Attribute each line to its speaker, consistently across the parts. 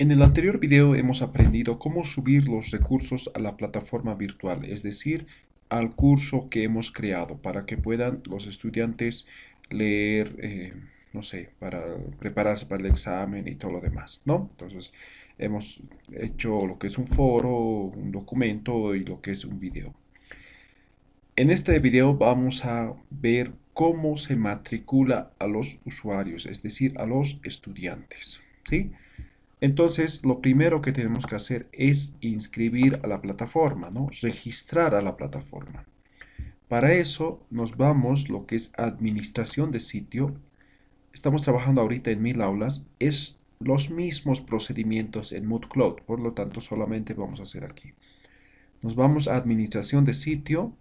Speaker 1: En el anterior video hemos aprendido cómo subir los recursos a la plataforma virtual, es decir, al curso que hemos creado para que puedan los estudiantes leer, no sé, para prepararse para el examen y todo lo demás, ¿no? Entonces, hemos hecho lo que es un foro, un documento y lo que es un video. En este video vamos a ver cómo se matricula a los usuarios, es decir, a los estudiantes, ¿sí? Entonces, lo primero que tenemos que hacer es inscribir a la plataforma, ¿no? Registrar a la plataforma. Para eso nos vamos lo que es administración de sitio. Estamos trabajando ahorita en 1000 aulas. Es los mismos procedimientos en Moodle Cloud, por lo tanto solamente vamos a hacer aquí. Nos vamos a administración de sitio.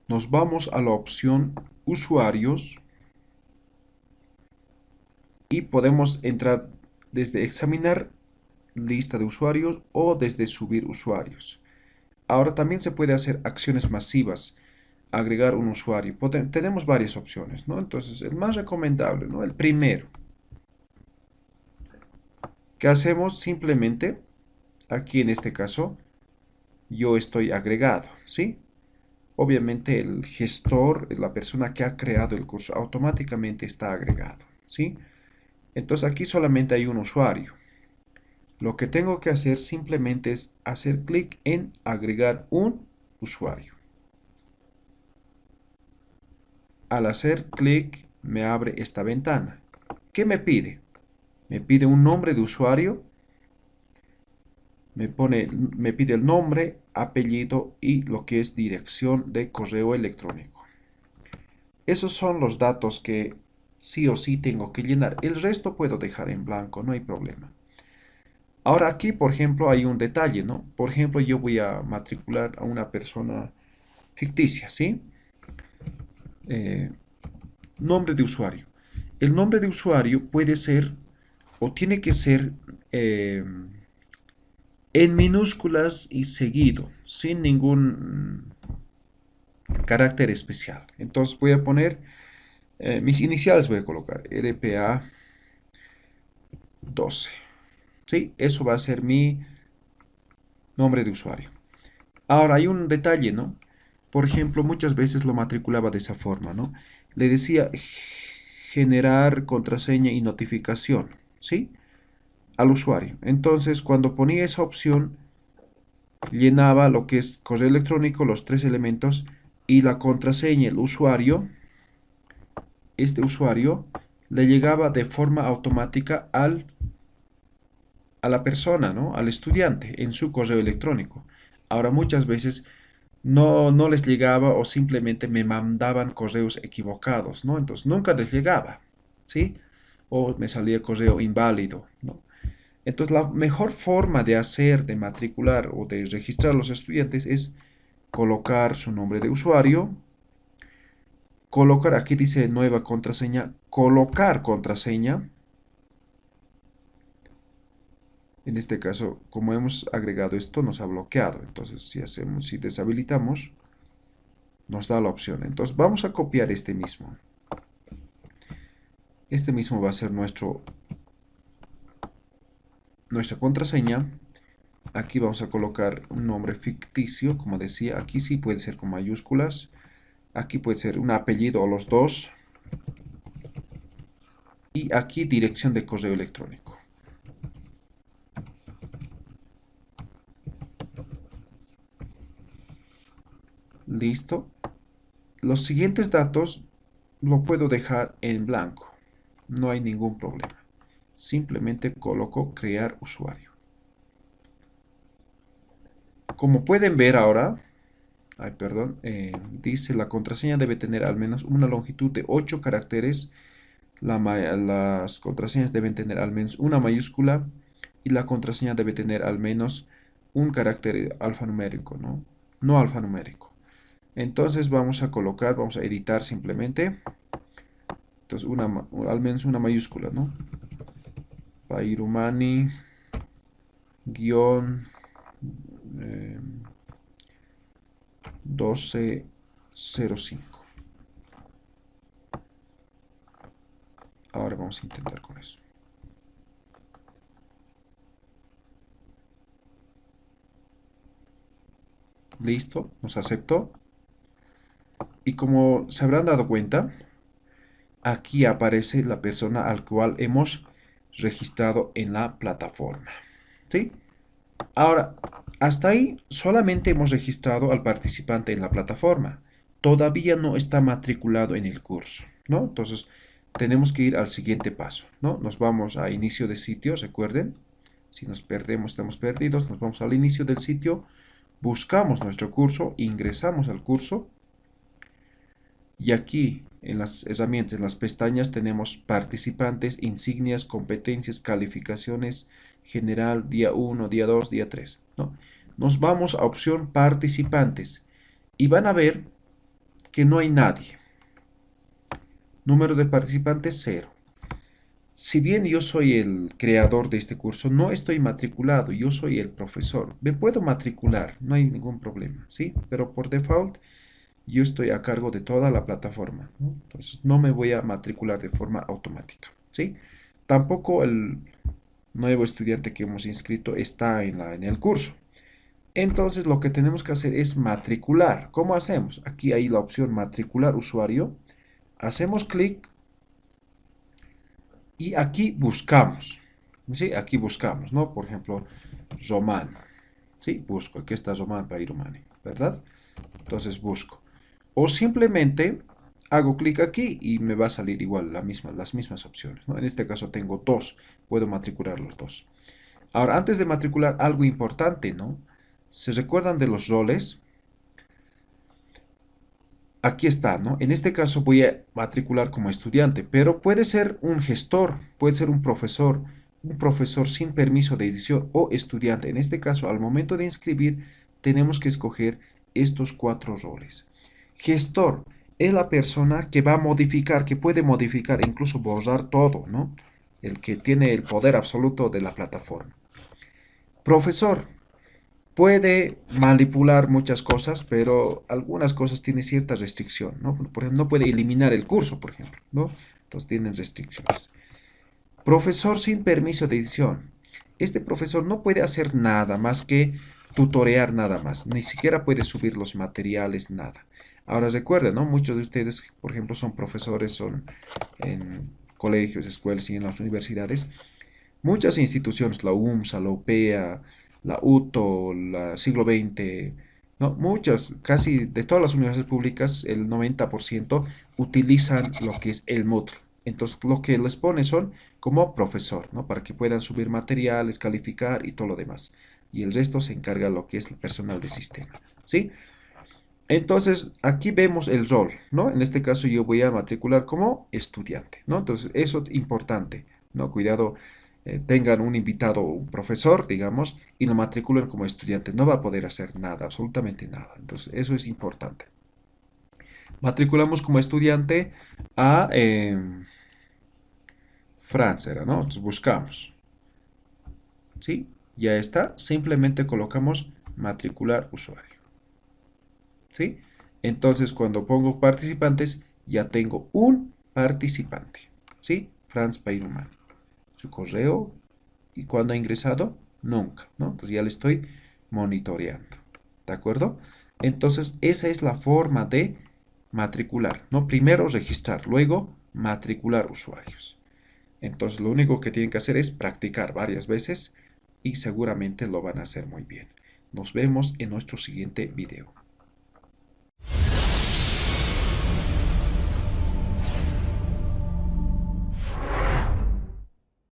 Speaker 1: Nos vamos a la opción usuarios y podemos entrar desde examinar lista de usuarios o desde subir usuarios. Ahora también se puede hacer acciones masivas, agregar un usuario. Tenemos varias opciones, ¿no? Entonces, el más recomendable, ¿no? El primero. ¿Qué hacemos? Simplemente, aquí en este caso, yo estoy agregado, ¿sí? Obviamente el gestor, la persona que ha creado el curso, automáticamente está agregado, ¿sí? Entonces aquí solamente hay un usuario. Lo que tengo que hacer simplemente es hacer clic en agregar un usuario. Al hacer clic me abre esta ventana. ¿Qué me pide? Me pide un nombre de usuario, me pide el nombre, apellido y lo que es dirección de correo electrónico. Esos son los datos que sí o sí tengo que llenar. El resto puedo dejar en blanco, no hay problema. Ahora aquí, por ejemplo, hay un detalle, ¿no? Por ejemplo, yo voy a matricular a una persona ficticia, ¿sí? Eh, Nombre de usuario. El nombre de usuario puede ser o tiene que ser eh, en minúsculas y seguido, sin ningún carácter especial. Entonces voy a poner mis iniciales, voy a colocar RPA 12. ¿Sí? Eso va a ser mi nombre de usuario. Ahora hay un detalle, ¿no? Por ejemplo, muchas veces lo matriculaba de esa forma, ¿no? Le decía generar contraseña y notificación, ¿sí? Al usuario. Entonces, cuando ponía esa opción, llenaba lo que es correo electrónico, los tres elementos y la contraseña, el usuario, este usuario, le llegaba de forma automática a la persona, ¿no? Al estudiante en su correo electrónico. Ahora muchas veces no les llegaba o simplemente me mandaban correos equivocados, ¿no? Entonces nunca les llegaba, ¿sí? O me salía correo inválido, ¿no? Entonces la mejor forma de hacer, de matricular o de registrar a los estudiantes es colocar su nombre de usuario, colocar, aquí dice nueva contraseña, colocar contraseña. En este caso, como hemos agregado esto, nos ha bloqueado. Entonces, si deshabilitamos, nos da la opción. Entonces, vamos a copiar este mismo. Este mismo va a ser nuestra contraseña. Aquí vamos a colocar un nombre ficticio, como decía. Aquí sí puede ser con mayúsculas. Aquí puede ser un apellido o los dos. Y aquí dirección de correo electrónico. Listo. Los siguientes datos lo puedo dejar en blanco. No hay ningún problema. Simplemente coloco crear usuario. Como pueden ver ahora, ay, perdón, dice la contraseña debe tener al menos una longitud de 8 caracteres. Las contraseñas deben tener al menos una mayúscula y la contraseña debe tener al menos un carácter alfanumérico, ¿no? No alfanumérico. Entonces vamos a editar simplemente. Entonces al menos una mayúscula, ¿no? Pairumani guión 1205. vamos a intentar con eso. Listo, nos aceptó. Y como se habrán dado cuenta, aquí aparece la persona al cual hemos registrado en la plataforma. ¿Sí? Ahora, hasta ahí solamente hemos registrado al participante en la plataforma. Todavía no está matriculado en el curso, ¿no? Entonces, tenemos que ir al siguiente paso, ¿no? Nos vamos a inicio de sitio, recuerden. Si nos perdemos, estamos perdidos. Nos vamos al inicio del sitio, buscamos nuestro curso, ingresamos al curso. Y aquí, en las herramientas, en las pestañas, tenemos participantes, insignias, competencias, calificaciones, general, día 1, día 2, día 3, ¿no? Nos vamos a opción participantes y van a ver que no hay nadie. Número de participantes, 0. Si bien yo soy el creador de este curso, no estoy matriculado, yo soy el profesor. Me puedo matricular, no hay ningún problema, ¿sí? Pero por default yo estoy a cargo de toda la plataforma, ¿no? Entonces no me voy a matricular de forma automática, ¿sí? Tampoco el nuevo estudiante que hemos inscrito está en el curso. Entonces lo que tenemos que hacer es matricular. ¿Cómo hacemos? Aquí hay la opción matricular usuario. Hacemos clic y aquí buscamos, ¿sí? Aquí buscamos, ¿no? Por ejemplo, Román, ¿sí? Busco, aquí está Román Pairumani, ¿verdad? Entonces busco. O simplemente hago clic aquí y me va a salir igual las mismas opciones, ¿no? En este caso tengo dos, puedo matricular los dos. Ahora, antes de matricular, algo importante, ¿no? ¿Se recuerdan de los roles? Aquí está, ¿no? En este caso voy a matricular como estudiante, pero puede ser un gestor, puede ser un profesor sin permiso de edición o estudiante. En este caso, al momento de inscribir, tenemos que escoger estos 4 roles. Gestor es la persona que va a modificar, que puede modificar, incluso borrar todo, ¿no? El que tiene el poder absoluto de la plataforma. Profesor puede manipular muchas cosas, pero algunas cosas tienen cierta restricción, ¿no? Por ejemplo, no puede eliminar el curso, por ejemplo, ¿no? Entonces tienen restricciones. Profesor sin permiso de edición. Este profesor no puede hacer nada más que tutorear nada más, ni siquiera puede subir los materiales, nada. Ahora recuerden, ¿no? Muchos de ustedes, por ejemplo, son profesores, son en colegios, escuelas y en las universidades. Muchas instituciones, la UMSA, la UPEA, la UTO, la Siglo XX, ¿no? Muchas, casi de todas las universidades públicas, el 90% utilizan lo que es el Moodle. Entonces, lo que les pone son como profesor, ¿no? Para que puedan subir materiales, calificar y todo lo demás. Y el resto se encarga lo que es el personal de sistema, ¿sí? Entonces, aquí vemos el rol, ¿no? En este caso yo voy a matricular como estudiante, ¿no? Entonces, eso es importante, ¿no? Cuidado, tengan un invitado, un profesor, digamos, y lo matriculen como estudiante. No va a poder hacer nada, absolutamente nada. Entonces, eso es importante. Matriculamos como estudiante a Francia, ¿no? Entonces, buscamos, ¿sí? Ya está, simplemente colocamos matricular usuario. ¿Sí? Entonces, cuando pongo participantes, ya tengo un participante, ¿sí? Franz Peiruman. Su correo y cuando ha ingresado, nunca, ¿no? Entonces ya le estoy monitoreando, ¿de acuerdo? Entonces, esa es la forma de matricular, ¿no? Primero registrar, luego matricular usuarios. Entonces, lo único que tienen que hacer es practicar varias veces y seguramente lo van a hacer muy bien. Nos vemos en nuestro siguiente video.